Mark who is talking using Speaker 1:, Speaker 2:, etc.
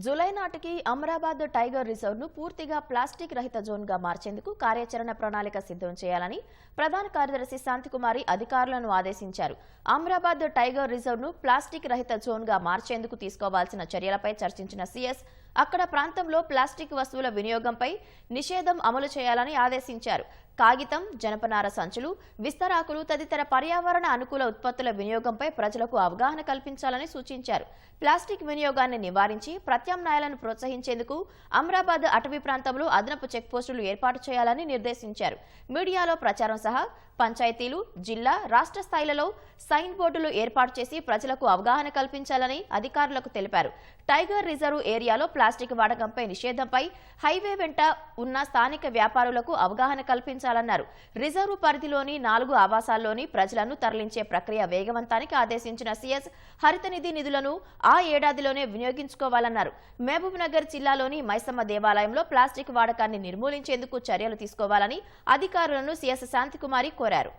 Speaker 1: July నాటికి Amrabad tiger reserve ను పూర్తిగా ప్లాస్టిక్ రహిత జోన్ గా మార్చేందుకు కార్యాచరణ ప్రణాళిక సిద్ధం చేయాలని ప్రధాన కార్యదర్శి శాంతికుమారి అధికారులను ఆదేశించారు. అమరాబాద్ టైగర్ రిజర్వ్ ను ప్లాస్టిక్ రహిత జోన్ గా మార్చేందుకు తీసుకోవాల్సిన చర్యలపై చర్చించిన సీఎస్ అక్కడ ప్రాంతంలో ప్లాస్టిక్ వస్తువుల వినియోగంపై నిషేధం అమలు చేయాలని ఆదేశించారు. కాగితం, జనపనార సంచులు, విస్తరాకులు తదితర పర్యావరణ అనుకూల ఉత్పత్తుల వినియోగంపై ప్రజలకు అవగాహన కల్పించాలని సూచించారు. ప్లాస్టిక్ వినియోగాన్ని నివారించి ప్రత్యామ్నాయాలను ప్రోత్సహించేందుకు అమరాబాద్ అటవీ ప్రాంతంలో అదనపు చెక్పోస్టులు ఏర్పాటు చేయాలని నిర్దేశించారు. మీడియాలో ప్రచారం సహా పంచాయతీలు, జిల్లా, రాష్ట్ర స్థాయిలలో సైన్ బోర్డులు ఏర్పాటు చేసి ప్రజలకు అవగాహన కల్పించాలని అధికారులకు తెలిపారు. టైగర్ రిజర్వ్ ఏరియాలో ప్లాస్టిక్ వాడకంపై నిషేధంపై హైవే వెంట ఉన్న స్థానిక వ్యాపారులకు అవగాహన కల్పించాలన్నారు. రిజర్వ్ పరిధిలోని 4 ఆవాసాల్లోని ప్రజలను తరలించే ప్రక్రియ వేగవంతానికి ఆదేశించిన సీఎస్ హరిత నిధి నిధులను ఆ ఏడాదిలోనే వినియోగించుకోవాలన్నారు. మహబూబ్ నగర్ జిల్లాలోని మైసమ్మ దేవాలయంలో ప్లాస్టిక్ వాడకాన్ని నిర్మూలించేందుకు చర్యలు తీసుకోవాలని అధికారులను సీఎస్ శాంతికుమారి కోరారు.